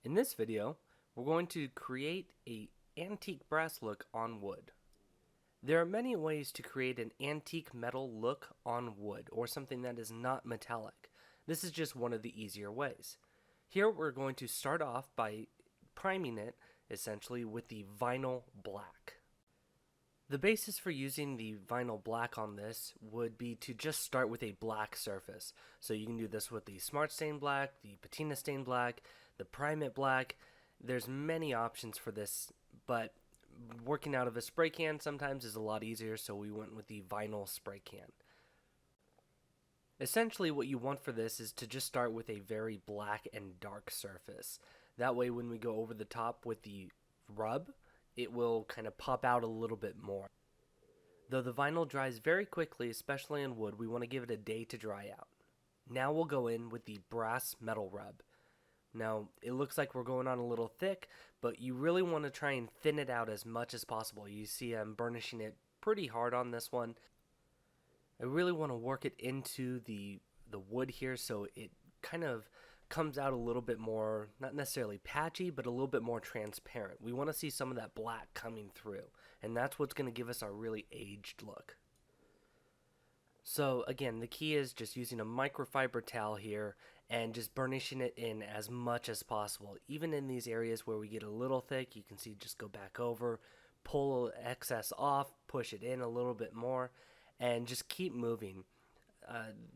In this video, we're going to create an antique brass look on wood. There are many ways to create an antique metal look on wood, or something that is not metallic. This is just one of the easier ways. Here we're going to start off by priming it, essentially, with the vinyl black. The basis for using the vinyl black on this would be to just start with a black surface. So you can do this with the Smart Stain Black, the Patina Stain Black, the Prime It Black. There's many options for this, but working out of a spray can sometimes is a lot easier, so we went with the vinyl spray can. Essentially what you want for this is to just start with a very black and dark surface. That way when we go over the top with the rub, it will kind of pop out a little bit more. Though the vinyl dries very quickly, especially on wood, we want to give it a day to dry out. Now we'll go in with the brass metal rub. Now, it looks like we're going on a little thick, but you really want to try and thin it out as much as possible. You see I'm burnishing it pretty hard on this one. I really want to work it into the wood here so it kind of comes out a little bit more, not necessarily patchy, but a little bit more transparent. We want to see some of that black coming through, and that's what's going to give us our really aged look. So again, the key is just using a microfiber towel here and just burnishing it in as much as possible. Even in these areas where we get a little thick, you can see just go back over, pull excess off, push it in a little bit more, and just keep moving.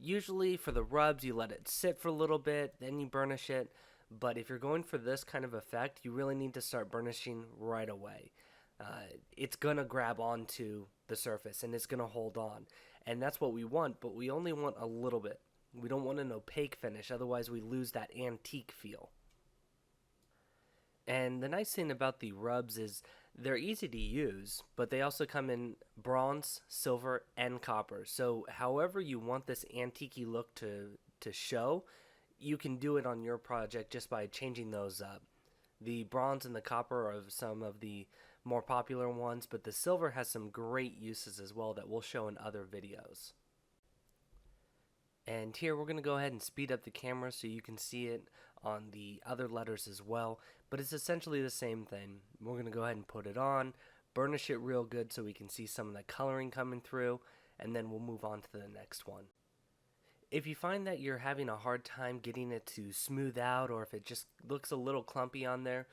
Usually for the rubs, you let it sit for a little bit, then you burnish it. But if you're going for this kind of effect, you really need to start burnishing right away. It's going to grab onto the surface and it's going to hold on. And that's what we want, but we only want a little bit. We don't want an opaque finish, otherwise we lose that antique feel. And the nice thing about the rubs is they're easy to use, but they also come in bronze, silver, and copper. So however you want this antique-y look to show, you can do it on your project just by changing those up. The bronze and the copper are some of the more popular ones, but the silver has some great uses as well that we'll show in other videos. And here we're going to go ahead and speed up the camera so you can see it on the other letters as well, but it's essentially the same thing. We're going to go ahead and put it on, burnish it real good so we can see some of the coloring coming through, and then we'll move on to the next one. If you find that you're having a hard time getting it to smooth out, or if it just looks a little clumpy on there,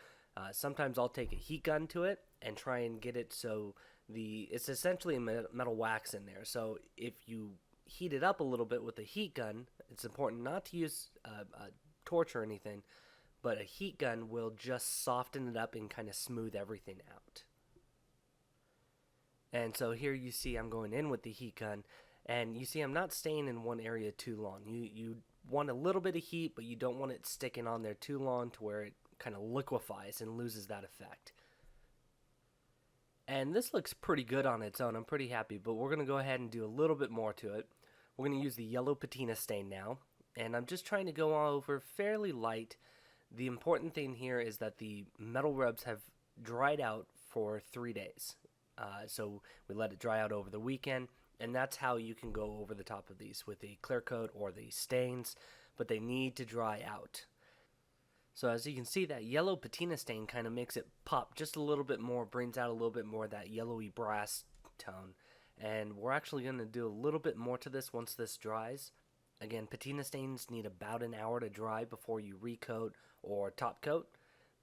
sometimes I'll take a heat gun to it and try and get it so it's essentially a metal wax in there. So if you heat it up a little bit with a heat gun, it's important not to use a torch or anything, but a heat gun will just soften it up and kind of smooth everything out. And so here you see I'm going in with the heat gun, and you see I'm not staying in one area too long. You want a little bit of heat, but you don't want it sticking on there too long to where it kind of liquefies and loses that effect. And this looks pretty good on its own. I'm pretty happy, but we're going to go ahead and do a little bit more to it. We're going to use the yellow patina stain now, and I'm just trying to go over fairly light. The important thing here is that the metal rubs have dried out for 3 days. So we let it dry out over the weekend, and that's how you can go over the top of these with the clear coat or the stains, but they need to dry out. So as you can see, that yellow patina stain kind of makes it pop just a little bit more, brings out a little bit more of that yellowy brass tone. And we're actually going to do a little bit more to this once this dries. Again, patina stains need about an hour to dry before you recoat or top coat.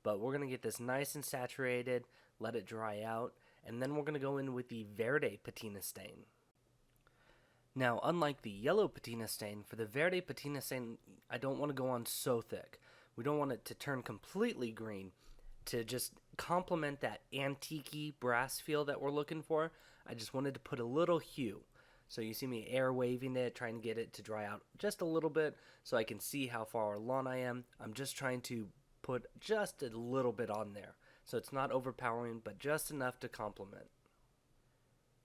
But we're going to get this nice and saturated, let it dry out, and then we're going to go in with the Verde patina stain. Now, unlike the yellow patina stain, for the Verde patina stain, I don't want to go on so thick. We don't want it to turn completely green. To just complement that antique-y brass feel that we're looking for, I just wanted to put a little hue. So you see me air waving it, trying to get it to dry out just a little bit so I can see how far along I am. I'm just trying to put just a little bit on there. So it's not overpowering, but just enough to complement.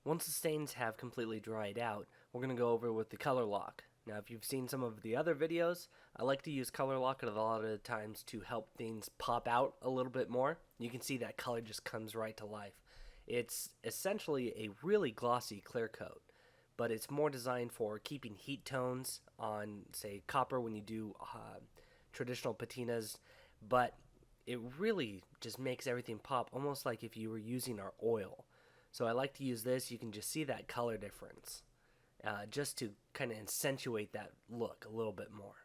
Once the stains have completely dried out, we're going to go over with the ColorLoc. Now, if you've seen some of the other videos, I like to use ColorLoc a lot of the times to help things pop out a little bit more. You can see that color just comes right to life. It's essentially a really glossy clear coat, but it's more designed for keeping heat tones on, say, copper when you do traditional patinas, but it really just makes everything pop, almost like if you were using our oil. So I like to use this. You can just see that color difference, just to kind of accentuate that look a little bit more.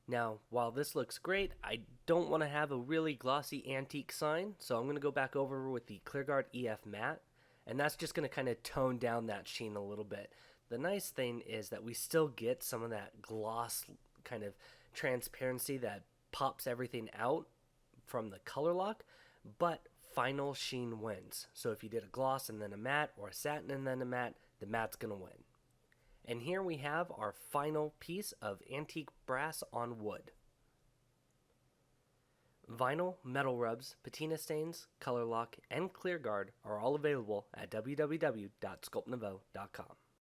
Now, while this looks great, I don't want to have a really glossy antique sign, so I'm going to go back over with the ClearGuard EF matte, and that's just going to kind of tone down that sheen a little bit. The nice thing is that we still get some of that gloss kind of transparency that pops everything out from the ColorLoc, but final sheen wins. So if you did a gloss and then a matte, or a satin and then a matte, the matte's going to win. And here we have our final piece of antique brass on wood. Vinyl, metal rubs, patina stains, ColorLoc, and ClearGuard are all available at www.sculptnouveau.com.